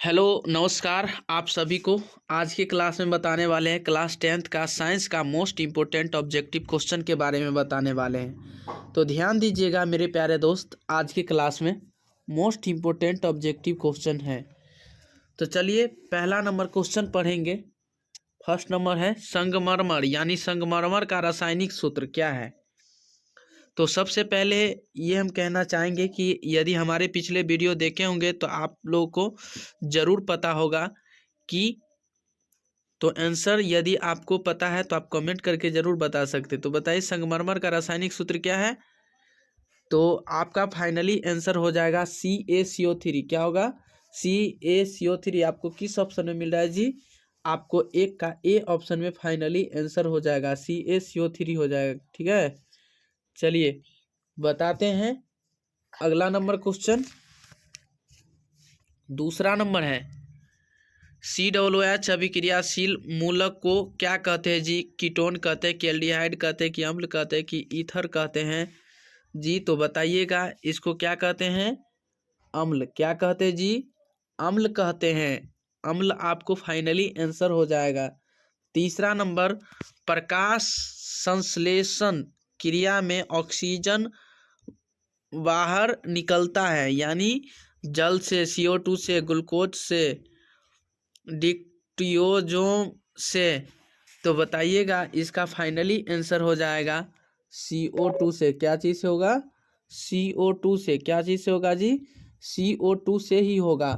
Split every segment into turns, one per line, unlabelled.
Hello नमस्कार आप सभी को। आज की क्लास में बताने वाले हैं क्लास 10th का साइंस का मोस्ट इम्पोर्टेंट ऑब्जेक्टिव क्वेश्चन के बारे में बताने वाले हैं। तो ध्यान दीजिएगा मेरे प्यारे दोस्त, आज की क्लास में मोस्ट इम्पोर्टेंट ऑब्जेक्टिव क्वेश्चन है। तो चलिए पहला नंबर क्वेश्चन पढ़ेंगे। फर्स्ट नंबर है संगमरमर यानी संगमरमर का रासायनिक सूत्र क्या है। तो सबसे पहले ये हम कहना चाहेंगे कि यदि हमारे पिछले वीडियो देखे होंगे तो आप लोगों को ज़रूर पता होगा कि तो आंसर यदि आपको पता है तो आप कमेंट करके ज़रूर बता सकते। तो बताइए संगमरमर का रासायनिक सूत्र क्या है। तो आपका फाइनली आंसर हो जाएगा CaCO3। क्या होगा? CaCO3। आपको किस ऑप्शन में मिल रहा है जी? आपको एक का ए ऑप्शन में फाइनली आंसर हो जाएगा, CaCO3 हो जाएगा। ठीक है, चलिए बताते हैं अगला नंबर क्वेश्चन। दूसरा नंबर है COOH अभिक्रियाशील मूलक को क्या कहते हैं जी? कीटोन कहते हैं कि एल्डिहाइड कहते हैं कि अम्ल कहते हैं कि ईथर कहते हैं जी? तो बताइएगा इसको क्या कहते हैं? अम्ल। क्या कहते हैं जी? अम्ल कहते हैं। अम्ल आपको फाइनली आंसर हो जाएगा। तीसरा नंबर प्रकाश संश्लेषण क्रिया में ऑक्सीजन बाहर निकलता है, यानी जल से, CO2 से, ग्लूकोज से, डिक्टियोजोम से। तो बताइएगा इसका फाइनली आंसर हो जाएगा CO2 से। क्या चीज़ से होगा? CO2 से। क्या चीज़ से होगा जी? CO2 से ही होगा।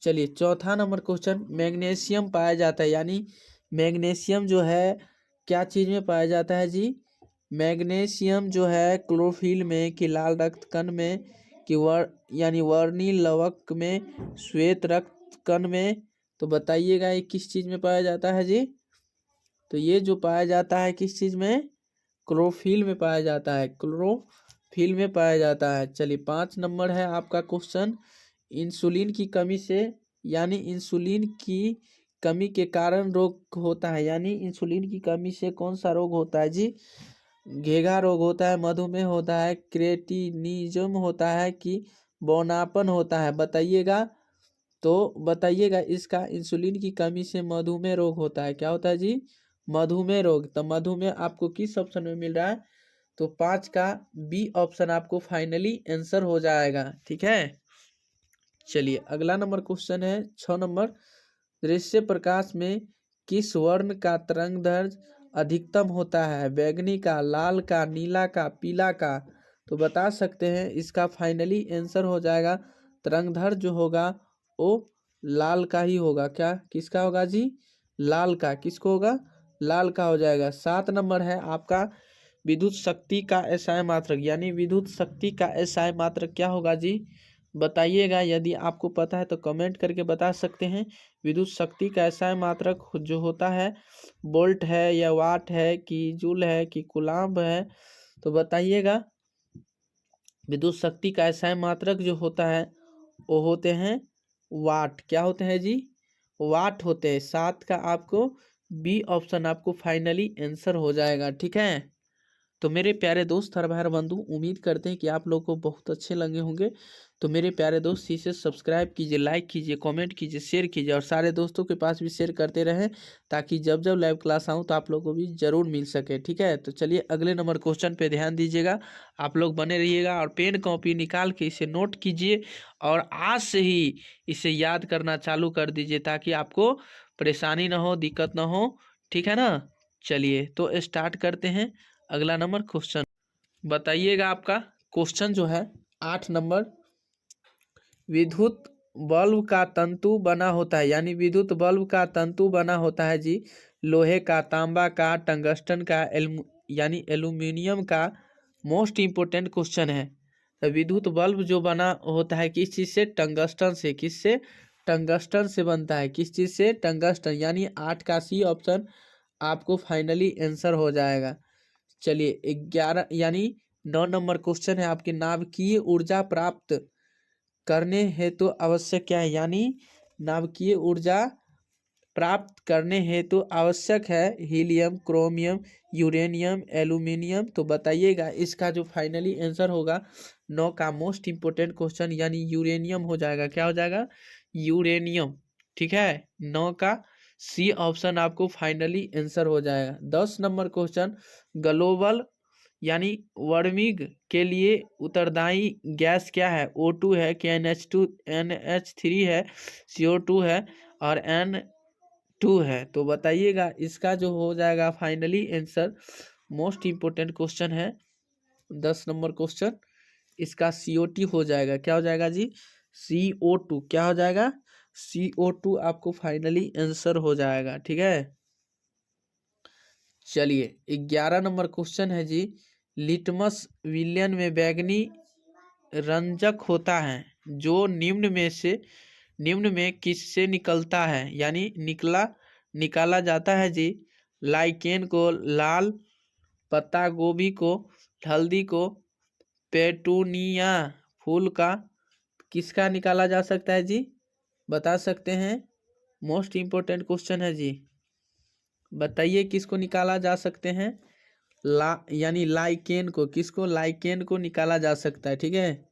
चलिए चौथा नंबर क्वेश्चन, मैग्नीशियम पाया जाता है, यानी मैग्नीशियम जो है क्या चीज़ में पाया जाता है जी? मैग्नीशियम जो है क्लोरोफिल में, कि लाल रक्त कण में, कि यानी वर्णी लवक में, श्वेत रक्त कण में। तो बताइएगा ये किस चीज़ में पाया जाता है जी? तो ये जो पाया जाता है किस चीज़ में? क्लोरोफिल में पाया जाता है, क्लोरोफिल में पाया जाता है। चलिए 5 नंबर है आपका क्वेश्चन, इंसुलिन की कमी से, यानी इंसुलिन की कमी के कारण रोग होता है, यानी इंसुलिन की कमी से कौन सा रोग होता है जी? घेघा रोग होता है, मधुमेह होता है, क्रेटिनिज्म होता है, कि बौनापन होता है? बताइएगा। तो बताइएगा इसका इंसुलिन की कमी से मधुमेह रोग होता है। क्या होता है जी? मधुमेह रोग। तो मधुमेह आपको किस ऑप्शन में मिल रहा है? तो 5 का बी ऑप्शन आपको फाइनली आंसर हो जाएगा। ठीक है, चलिए अगला नंबर क्वेश्चन है 6 नंबर, दृश्य प्रकाश में किस वर्ण का तरंगदैर्घ्य अधिकतम होता है? बैंगनी का, लाल का, नीला का, पीला का? तो बता सकते हैं इसका फाइनली आंसर हो जाएगा तरंगदैर्घ्य जो होगा वो लाल का ही होगा। क्या किसका होगा जी? लाल का। किसको होगा? लाल का हो जाएगा। 7 नंबर है आपका विद्युत शक्ति का एसआई मात्रक, यानी विद्युत शक्ति का एसआई मात्रक क्या होगा जी? बताइएगा, यदि आपको पता है तो कमेंट करके बता सकते हैं। विद्युत शक्ति का एसआई मात्रक जो होता है वोल्ट है या वाट है कि जूल है कि कूलाम्ब है? तो बताइएगा विद्युत शक्ति का एसआई मात्रक जो होता है वो होते हैं वाट। क्या होते हैं जी? वाट होते हैं। 7 का आपको बी ऑप्शन आपको फाइनली आंसर हो जाएगा। ठीक है, तो मेरे प्यारे दोस्त हर भाई बंधु, उम्मीद करते हैं कि आप लोग को बहुत अच्छे लगे होंगे। तो मेरे प्यारे दोस्त इसे सब्सक्राइब कीजिए, लाइक कीजिए, कमेंट कीजिए, शेयर कीजिए और सारे दोस्तों के पास भी शेयर करते रहें, ताकि जब जब लाइव क्लास आऊँ तो आप लोग को भी ज़रूर मिल सके। ठीक है, तो चलिए अगले नंबर क्वेश्चन पे ध्यान दीजिएगा। आप लोग बने रहिएगा और पेन कॉपी निकाल के इसे नोट कीजिए और आज से ही इसे याद करना चालू कर दीजिए, ताकि आपको परेशानी ना हो, दिक्कत ना हो। ठीक है ना? चलिए तो स्टार्ट करते हैं अगला नंबर क्वेश्चन। बताइएगा आपका क्वेश्चन जो है 8 नंबर, विद्युत बल्ब का तंतु बना होता है, यानी विद्युत बल्ब का तंतु बना होता है जी लोहे का, तांबा का, टंगस्टन का, यानी एल्यूमिनियम का। मोस्ट इम्पोर्टेंट क्वेश्चन है। तो विद्युत बल्ब जो बना होता है किस चीज़ से? टंगस्टन से। किससे? टंगस्टन से बनता है। किस चीज़ से? टंगस्टन। यानी 8 का सी ऑप्शन आपको फाइनली आंसर हो जाएगा। चलिए 11 यानी 9 नंबर क्वेश्चन है आपके, नाभिकीय ऊर्जा प्राप्त करने हेतु आवश्यक क्या है? यानी नाभिकीय ऊर्जा प्राप्त करने हेतु आवश्यक है हीलियम, क्रोमियम, यूरेनियम, एल्यूमिनियम। तो बताइएगा इसका जो फाइनली आंसर होगा 9 का मोस्ट इम्पोर्टेंट क्वेश्चन यानी यूरेनियम हो जाएगा। क्या हो जाएगा? यूरेनियम। ठीक है, 9 का सी ऑप्शन आपको फाइनली आंसर हो जाएगा। 10 नंबर क्वेश्चन, ग्लोबल यानी वार्मिंग के लिए उत्तरदायी गैस क्या है? O2 है, KNH2 NH3 है, CO2 है और N2 है। तो बताइएगा इसका जो हो जाएगा finally answer. Most important question है 10 नंबर क्वेश्चन, इसका CO2 हो जाएगा। क्या हो जाएगा जी? CO2। क्या हो जाएगा? CO2 आपको फाइनली आंसर हो जाएगा। ठीक है, चलिए 11 नंबर क्वेश्चन है जी, लिटमस विलयन में बैगनी रंजक होता है जो निम्न में किससे निकलता है यानी निकाला जाता है जी? लाइकेन को, लाल पत्ता गोभी को, हल्दी को, पेटूनिया फूल का, किसका निकाला जा सकता है जी? बता सकते हैं? मोस्ट इम्पोर्टेंट क्वेश्चन है जी, बताइए किसको निकाला जा सकते हैं? यानी लाइकेन को, किसको? लाइकेन को निकाला जा सकता है। ठीक है,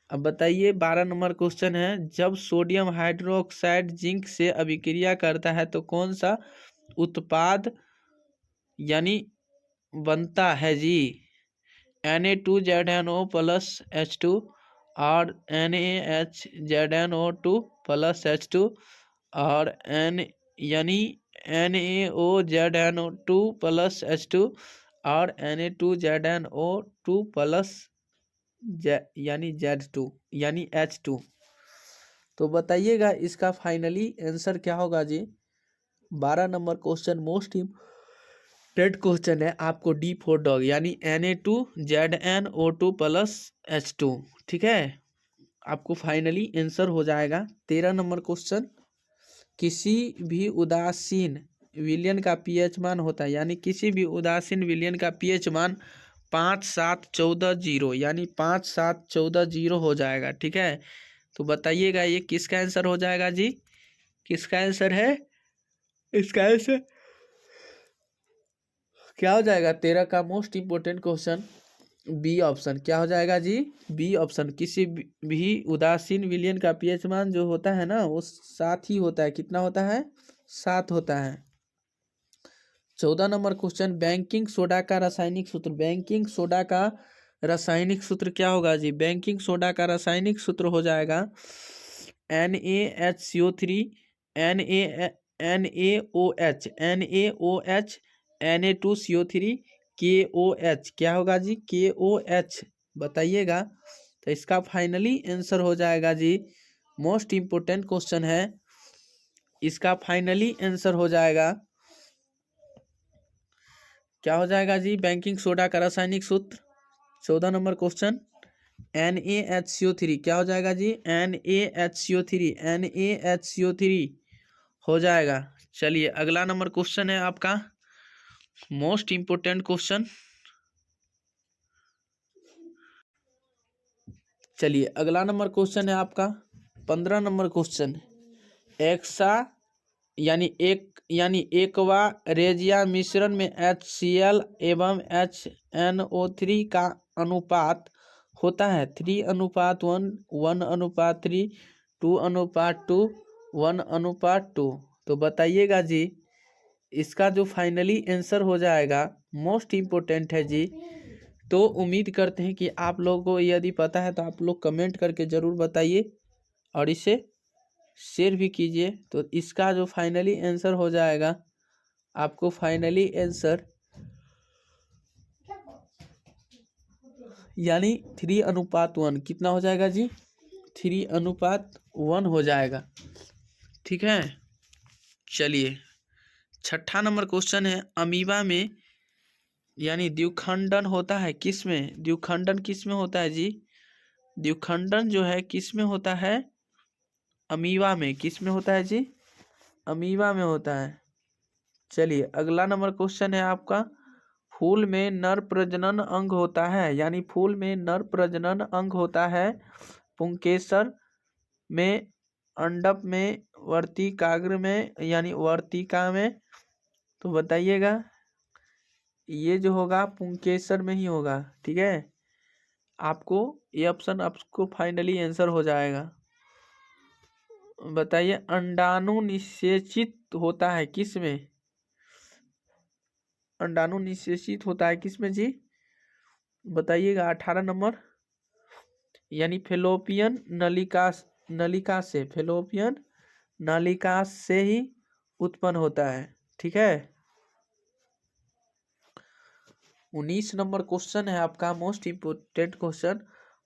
अब बताइए 12 नंबर क्वेश्चन है, जब सोडियम हाइड्रोक्साइड जिंक से अभिक्रिया करता है तो कौन सा उत्पाद यानी बनता है जी? Na2ZNO प्लस H2 और NaHZNO2 प्लस H2 और यानी NaOZNO2 प्लस H2 और Na2ZNO2 प्लस यानी Z2 यानी H2। तो बताइएगा इसका फाइनली आंसर क्या होगा जी? 12 number question most important question है आपको, D4 डॉग यानी Na2ZNO2 प्लस H2। ठीक है, आपको फाइनली आंसर हो जाएगा। 13 नंबर क्वेश्चन, किसी भी उदासीन विलयन का पीएच मान होता है यानी किसी भी उदासीन विलयन का पीएच मान 5,7,14,0 यानी 5,7,14,0 हो जाएगा। ठीक है, तो बताइएगा ये किसका आंसर हो जाएगा जी? किसका आंसर है? इसका आंसर क्या हो जाएगा? 13 का most important question, B option. क्या हो जाएगा जी? B option. किसी भी उदासीन विलयन का पीएच मान जो होता है ना वो 7 ही होता है। कितना होता है? 7 होता है। 14 नंबर क्वेश्चन, बेकिंग सोडा का रासायनिक सूत्र। बेकिंग सोडा का रासायनिक सूत्र क्या होगा जी? बेकिंग सोडा का रासायनिक सूत्र हो जाएगा NaHCO3 NaOH Na2CO3 KOH। क्या होगा जी? KOH। बताइएगा, तो इसका फाइनली आंसर हो जाएगा जी। मोस्ट इम्पोर्टेंट क्वेश्चन है, इसका फाइनली आंसर हो जाएगा। क्या हो जाएगा जी? बेकिंग सोडा का रासायनिक सूत्र 14 नंबर क्वेश्चन NaHCO3। क्या हो जाएगा जी? NaHCO3 हो जाएगा। चलिए अगला नंबर क्वेश्चन है आपका, मोस्ट इम्पोर्टेंट क्वेश्चन। चलिए अगला नंबर क्वेश्चन है आपका 15 नंबर क्वेश्चन, एक्सा यानी एक्वा रेजिया मिश्रण में HCl एवं HNO3 का अनुपात होता है 3:1, 1:3, 2:2, 1:2। तो बताइएगा जी इसका जो फाइनली आंसर हो जाएगा। मोस्ट इम्पोर्टेंट है जी। तो उम्मीद करते हैं कि आप लोगों को यदि पता है तो आप लोग कमेंट करके ज़रूर बताइए और इसे शेयर भी कीजिए। तो इसका जो फाइनली आंसर हो जाएगा, आपको फाइनली आंसर यानी 3:1 कितना हो जाएगा जी? 3:1 हो जाएगा। ठीक है, चलिए छठा नंबर क्वेश्चन है, अमीबा में यानी द्विखंडन होता है किस में? द्विखंडन किस में होता है जी? द्विखंडन जो है किस में होता है? अमीबा में। किस में होता है जी? अमीबा में होता है। चलिए अगला नंबर क्वेश्चन है आपका, फूल में नर प्रजनन अंग होता है यानी फूल में नर प्रजनन अंग होता है पुंकेसर में, अंडप में, वर्तिकाग्र में यानी वर्तिका में। तो बताइएगा, ये जो होगा पुंकेसर में ही होगा। ठीक है, आपको ये ऑप्शन आपको फाइनली आंसर हो जाएगा। बताइए अंडाणु निषेचित होता है किस में? अंडाणु निषेचित होता है किस में जी? बताइएगा। 18 नंबर, यानी फेलोपियन नलिका से, फेलोपियन नलिका से ही उत्पन्न होता है। ठीक है। 19 नंबर क्वेश्चन है आपका मोस्ट इम्पोर्टेंट क्वेश्चन।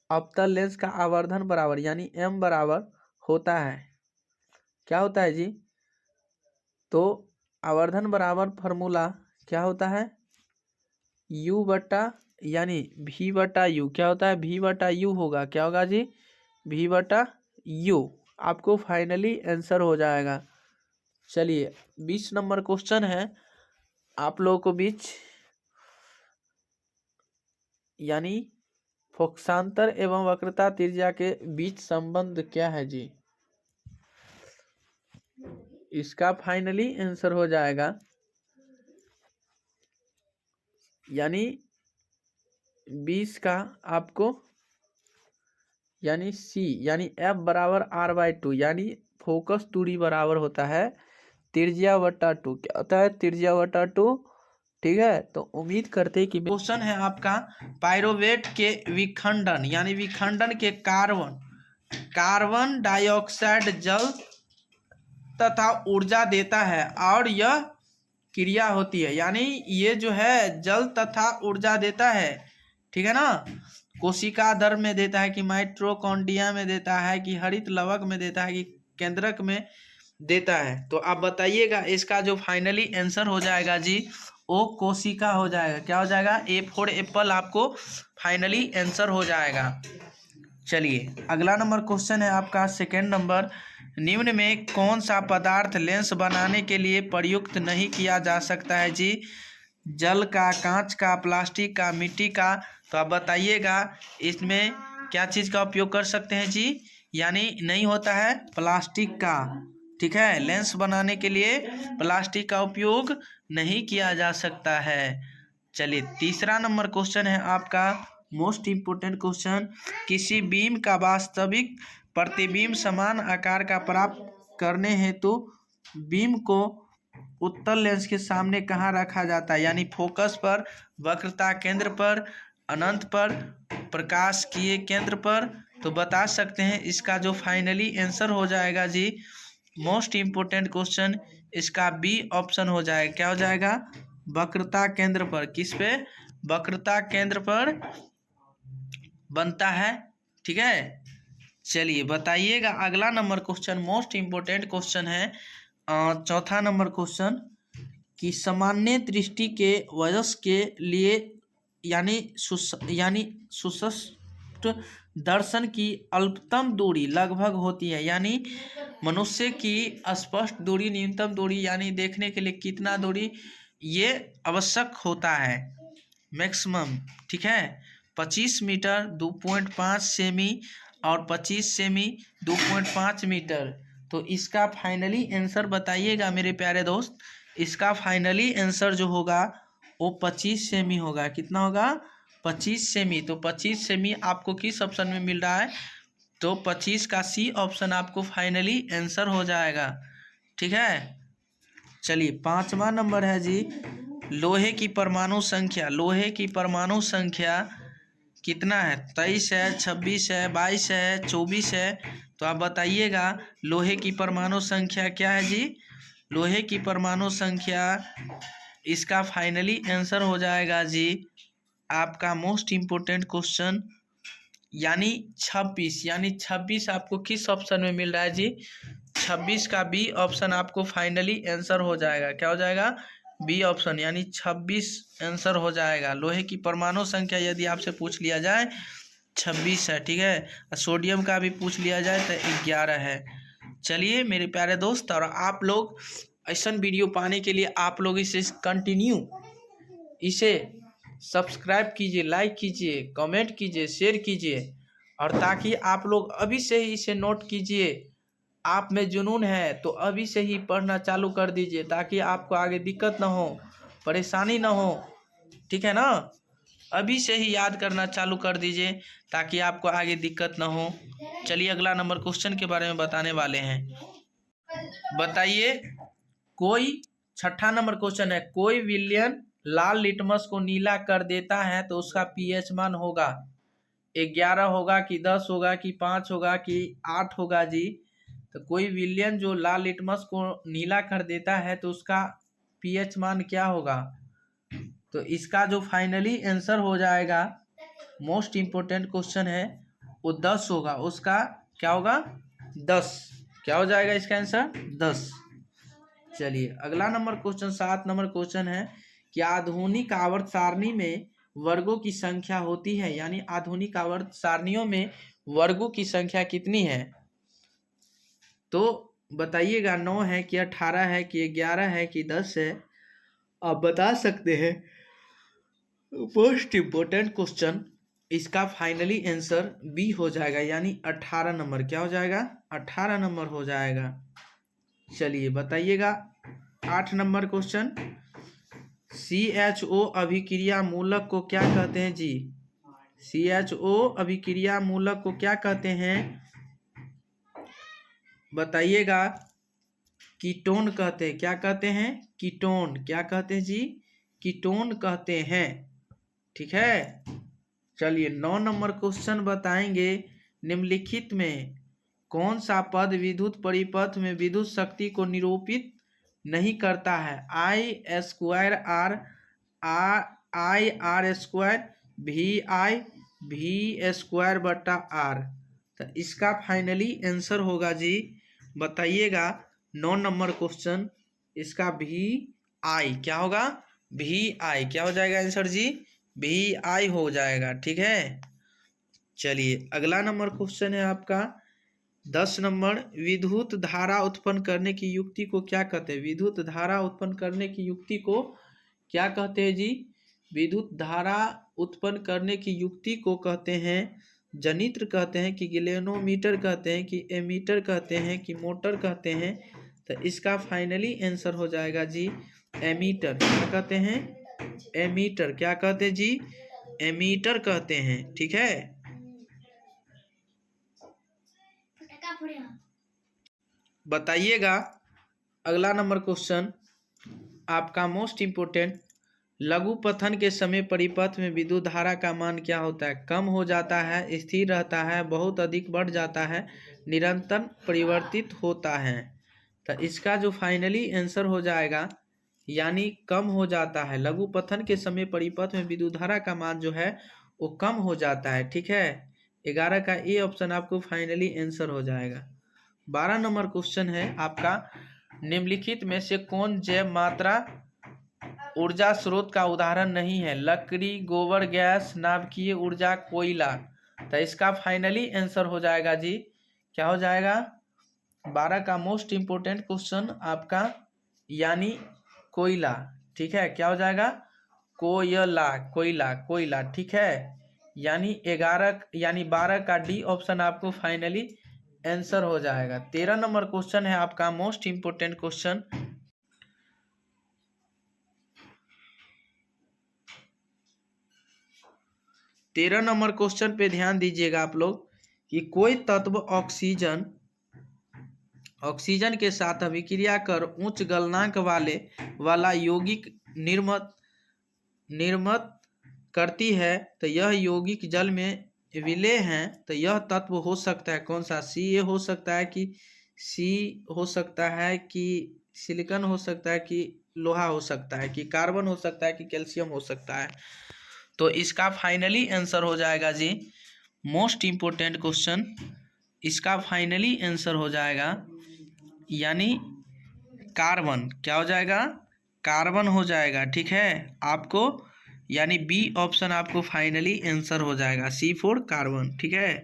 अवतल लेंस का आवर्धन बराबर यानी m बराबर होता है, क्या होता है जी? तो आवर्धन बराबर फॉर्मूला क्या होता है? u बटा यानी v बटा u, क्या होता है? v बटा u होगा। क्या होगा जी? v बटा u। आपको फाइनली आंसर हो जाएगा। चलिए 20 नंबर क्वेश्चन है आप लोगों को बीच, यानी फोक्सांतर एवं वक्रता त्रिज्या के बीच संबंध क्या है जी? इसका फाइनली आंसर हो जाएगा, यानी 20 का आपको यानी सी यानी एफ बराबर r/2, यानी फोकस दूरी बराबर होता है त्रिज्या बटा 2। क्या होता है? त्रिज्या बटा 2। ठीक है। तो उम्मीद करते हैं कि क्वेश्चन है आपका पायरोवेट के विखंडन यानी विखंडन के कार्बन डाइऑक्साइड जल तथा ऊर्जा देता है और यह क्रिया होती है, यानी ये जो है जल तथा ऊर्जा देता है। ठीक है ना। कोशिका द्रव में देता है कि माइटोकॉन्ड्रिया में देता है कि हरित लवक में देता है कि केंद्रक में देता है। तो आप बताइएगा इसका जो फाइनली आंसर हो जाएगा जी वो कोशिका हो जाएगा। क्या हो जाएगा? A फॉर एप्पल आपको फाइनली आंसर हो जाएगा। चलिए अगला नंबर क्वेश्चन है आपका सेकेंड नंबर। निम्न में कौन सा पदार्थ लेंस बनाने के लिए प्रयुक्त नहीं किया जा सकता है जी? जल का, कांच का, प्लास्टिक का, मिट्टी का। तो आप बताइएगा इसमें क्या चीज़ का उपयोग कर सकते हैं जी? यानी नहीं होता है प्लास्टिक का। ठीक है। लेंस बनाने के लिए प्लास्टिक का उपयोग नहीं किया जा सकता है। चलिए तीसरा नंबर क्वेश्चन है आपका मोस्ट इम्पोर्टेंट क्वेश्चन। किसी बीम का वास्तविक प्रतिबिंब समान आकार का प्राप्त करने हेतु बीम को उत्तल लेंस के सामने कहाँ रखा जाता है? यानी फोकस पर, वक्रता केंद्र पर, अनंत पर, प्रकाश किए केंद्र पर। तो बता सकते हैं इसका जो फाइनली आंसर हो जाएगा जी मोस्ट इम्पोर्टेंट क्वेश्चन, इसका बी ऑप्शन हो जाएगा। क्या हो जाएगा? वक्रता केंद्र पर। किस पे? वक्रता केंद्र पर बनता है। ठीक है। चलिए बताइएगा अगला number question most important question है चौथा नंबर क्वेश्चन कि सामान्य दृष्टि के वयस्क के लिए यानी सुस्पष्ट दर्शन की अल्पतम दूरी लगभग होती है, यानी मनुष्य की स्पष्ट दूरी, न्यूनतम दूरी यानी देखने के लिए कितना दूरी ये आवश्यक होता है मैक्सिमम। ठीक है। 25 मीटर 2.5 सेमी और 25 सेमी 2.5 मीटर। तो इसका फाइनली आंसर बताइएगा मेरे प्यारे दोस्त। इसका फाइनली आंसर जो होगा वो 25 सेमी होगा। कितना होगा? 25 सेमी। तो 25 सेमी आपको किस ऑप्शन में मिल रहा है? तो 25 का सी ऑप्शन आपको फाइनली आंसर हो जाएगा। ठीक है। चलिए पांचवा नंबर है जी लोहे की परमाणु संख्या। लोहे की परमाणु संख्या कितना है? 23 है, 26 है, 22 है, 24 है। तो आप बताइएगा लोहे की परमाणु संख्या क्या है जी? लोहे की परमाणु संख्या इसका फाइनली आंसर हो जाएगा जी आपका मोस्ट इम्पोर्टेंट क्वेश्चन यानी 26। यानी 26 आपको किस ऑप्शन में मिल रहा है जी? 26 का बी ऑप्शन आपको फाइनली आंसर हो जाएगा। क्या हो जाएगा? बी ऑप्शन, यानी 26 आंसर हो जाएगा। लोहे की परमाणु संख्या यदि आपसे पूछ लिया जाए 26 है। ठीक है। सोडियम का भी पूछ लिया जाए तो 11 है। चलिए मेरे प्यारे दोस्त, और आप लोग ऐसा वीडियो पाने के लिए आप लोग इसे कंटिन्यू इसे सब्सक्राइब कीजिए, लाइक कीजिए, कमेंट कीजिए, शेयर कीजिए, और ताकि आप लोग अभी से ही इसे नोट कीजिए। आप में जुनून है तो अभी से ही पढ़ना चालू कर दीजिए ताकि आपको आगे दिक्कत ना हो, परेशानी ना हो। ठीक है ना। अभी से ही याद करना चालू कर दीजिए ताकि आपको आगे दिक्कत ना हो। चलिए अगला नंबर क्वेश्चन के बारे में बताने वाले हैं। बताइए, कोई छठा नंबर क्वेश्चन है, कोई विलयन लाल लिटमस को नीला कर देता है तो उसका पीएच मान होगा 11 होगा कि 10 होगा कि 5 होगा कि 8 होगा जी। तो कोई विलयन जो लाल लिटमस को नीला कर देता है तो उसका पीएच मान क्या होगा? तो इसका जो फाइनली आंसर हो जाएगा, मोस्ट इम्पोर्टेंट क्वेश्चन है, वो 10 होगा। उसका क्या होगा? 10। क्या हो जाएगा इसका आंसर? 10। चलिए अगला नंबर क्वेश्चन 7 नंबर क्वेश्चन है कि आधुनिक आवर्त सारणी में वर्गों की संख्या होती है, यानी आधुनिक आवर्त सारणियों में वर्गों की संख्या कितनी है? तो बताइएगा, 9 है कि 18 है कि 11 है कि 10 है? आप बता सकते हैं। मोस्ट इम्पोर्टेंट क्वेश्चन, इसका फाइनली आंसर बी हो जाएगा, यानी 18 नंबर। क्या हो जाएगा? 18 नंबर हो जाएगा। चलिए बताइएगा 8 नंबर क्वेश्चन, CHO अभिक्रिया मूलक को क्या कहते हैं जी? CHO अभिक्रिया मूलक को क्या कहते हैं? बताइएगा। कीटोन कहते हैं। क्या कहते हैं? कीटोन। क्या कहते हैं जी? कीटोन कहते हैं। ठीक है। चलिए 9 नंबर क्वेश्चन बताएंगे, निम्नलिखित में कौन सा पद विद्युत परिपथ में विद्युत शक्ति को निरूपित नहीं करता है? I² VI/V² तो इसका फाइनली आंसर होगा जी, बताइएगा 9 नंबर क्वेश्चन, इसका VI क्या होगा? VI क्या हो जाएगा आंसर जी? VI हो जाएगा। ठीक है। चलिए अगला नंबर क्वेश्चन है आपका 10 नंबर, विद्युत धारा उत्पन्न करने की युक्ति को क्या कहते हैं? विद्युत धारा उत्पन्न करने की युक्ति को क्या कहते हैं जी? विद्युत धारा उत्पन्न करने की युक्ति को कहते हैं जनित्र कहते हैं कि गैल्वेनोमीटर कहते हैं कि एमीटर कहते हैं कि मोटर कहते हैं? तो इसका फाइनली आंसर हो जाएगा जी एमीटर। क्या कहते हैं? एमीटर। क्या कहते हैं जी? एमीटर कहते हैं। ठीक है। बताइएगा अगला नंबर क्वेश्चन आपका मोस्ट इम्पोर्टेंट, लघु पथन के समय परिपथ में विद्युत धारा का मान क्या होता है? कम हो जाता है, स्थिर रहता है, बहुत अधिक बढ़ जाता है, निरंतर परिवर्तित होता है? तो इसका जो फाइनली आंसर हो जाएगा, यानी कम हो जाता है। लघु पथन के समय परिपथ में विद्युत धारा का मान जो है वो कम हो जाता है। ठीक है। 11 का ए ऑप्शन आपको फाइनली आंसर हो जाएगा। 12 नंबर क्वेश्चन है आपका, निम्नलिखित में से कौन जैव मात्रा ऊर्जा स्रोत का उदाहरण नहीं है? लकड़ी, गोबर गैस, नाभिकीय ऊर्जा, कोयला। तो इसका फाइनली आंसर हो जाएगा जी, क्या हो जाएगा? 12 का मोस्ट इम्पोर्टेंट क्वेश्चन आपका, यानी कोयला। ठीक है। क्या हो जाएगा? कोयला, कोयला, कोयला। ठीक है। यानी 12 का डी ऑप्शन आपको फाइनली आंसर हो जाएगा। 13 नंबर क्वेश्चन है आपका most important question, 13 number question पे ध्यान दीजिएगा आप लोग कि कोई तत्व ऑक्सीजन के साथ अभिक्रिया कर उच्च गलनांक वाला यौगिक निर्मित करती है, तो यह यौगिक जल में विलेय है, तो यह तत्व हो सकता है कौन सा? सी हो सकता है कि सी हो सकता है कि सिलिकॉन हो सकता है कि लोहा हो सकता है कि कार्बन हो सकता है कि कैल्शियम हो सकता है? तो इसका फाइनली आंसर हो जाएगा जी, मोस्ट इम्पोर्टेंट क्वेश्चन, इसका फाइनली आंसर हो जाएगा यानी कार्बन। क्या हो जाएगा? कार्बन हो जाएगा। ठीक है। आपको यानी बी ऑप्शन आपको फाइनली आंसर हो जाएगा, C4 कार्बन। ठीक है।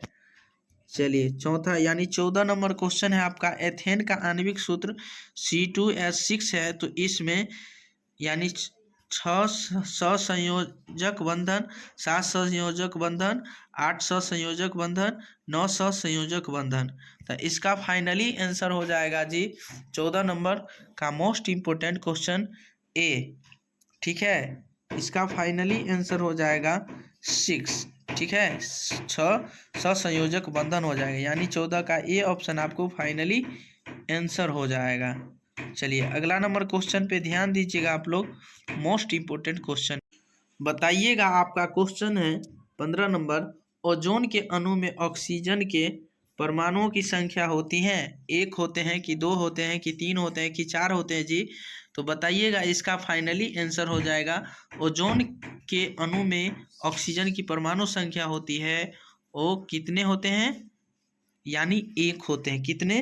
चलिए चौथा यानी 14 नंबर क्वेश्चन है आपका, एथेन का आणविक सूत्र C2H6 है, तो इसमें यानी 6 सहसंयोजक बंधन, 7 सहसंयोजक बंधन, 8 सहसंयोजक बंधन, 9 सहसंयोजक बंधन। तो इसका फाइनली आंसर हो जाएगा जी 14 नंबर का मोस्ट इम्पोर्टेंट क्वेश्चन ए। ठीक है। इसका फाइनली आंसर हो जाएगा 6। ठीक है, 6 ससंयोजक बंधन हो जाएगा, यानी 14 का ए ऑप्शन आपको फाइनली आंसर हो जाएगा। चलिए अगला नंबर क्वेश्चन पे ध्यान दीजिएगा आप लोग, मोस्ट इम्पोर्टेंट क्वेश्चन बताइएगा। आपका क्वेश्चन है 15 नंबर, ओजोन के अणु में ऑक्सीजन के परमाणुओं की संख्या होती है, 1 होते हैं कि 2 होते हैं कि 3 होते हैं कि 4 होते हैं जी? तो बताइएगा, इसका फाइनली आंसर हो जाएगा ओजोन के अणु में ऑक्सीजन की परमाणु संख्या होती है, वो कितने होते हैं? यानी 1 होते हैं। कितने?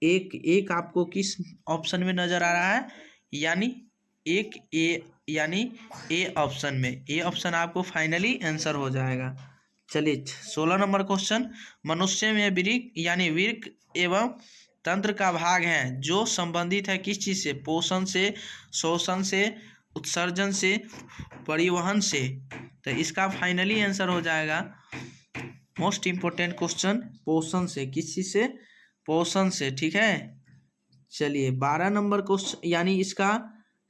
एक आपको किस ऑप्शन में नजर आ रहा है? यानी एक ए, यानी ए ऑप्शन में, ए ऑप्शन आपको फाइनली आंसर हो जाएगा। चलिए 16 नंबर क्वेश्चन, मनुष्य में वृक्क यानी वृक्क एवं तंत्र का भाग है जो संबंधित है किस चीज से? पोषण से, शोषण से, उत्सर्जन से, परिवहन से। तो इसका फाइनली आंसर हो जाएगा, मोस्ट इम्पोर्टेंट क्वेश्चन, पोषण से। किस चीज से? पोषण से। ठीक है, चलिए 12 नंबर क्वेश्चन, यानी इसका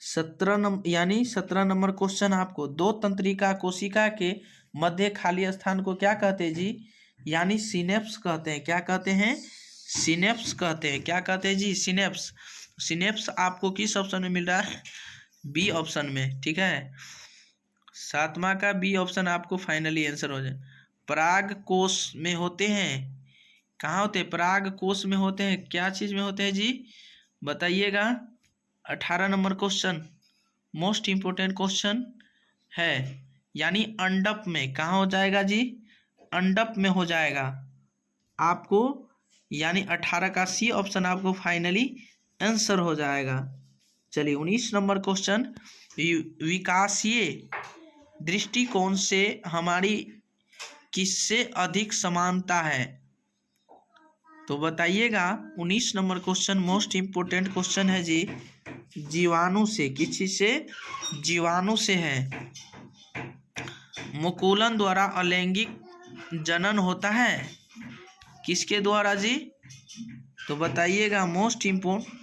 17 नंबर क्वेश्चन आपको, दो तंत्रिका कोशिका के मध्य खाली स्थान को क्या कहते हैं जी? यानी सिनेप्स कहते हैं। क्या कहते हैं? सिनेप्स कहते हैं। क्या कहते हैं जी? सिनेप्स। सिनेप्स आपको किस ऑप्शन में मिल रहा है? बी ऑप्शन में। ठीक है, 7वां का बी ऑप्शन आपको फाइनली आंसर हो जाए। पराग कोश में होते हैं। कहाँ होते हैं? पराग कोश में होते हैं। क्या चीज में होते हैं जी? बताइएगा। 18 number question, most important question है, यानी अंडप में। कहाँ हो जाएगा जी? अंडप में हो जाएगा आपको, यानी 18 का सी ऑप्शन आपको फाइनली आंसर हो जाएगा। चलिए 19 नंबर क्वेश्चन, विकासीय दृष्टिकोण से हमारी किससे अधिक समानता है? तो बताइएगा। 19 number question most important question है जी, जीवाणु से। किस चीज से? जीवाणु से है। मुकुलन द्वारा अलैंगिक जनन होता है, किसके द्वारा जी? तो बताइएगा। Most important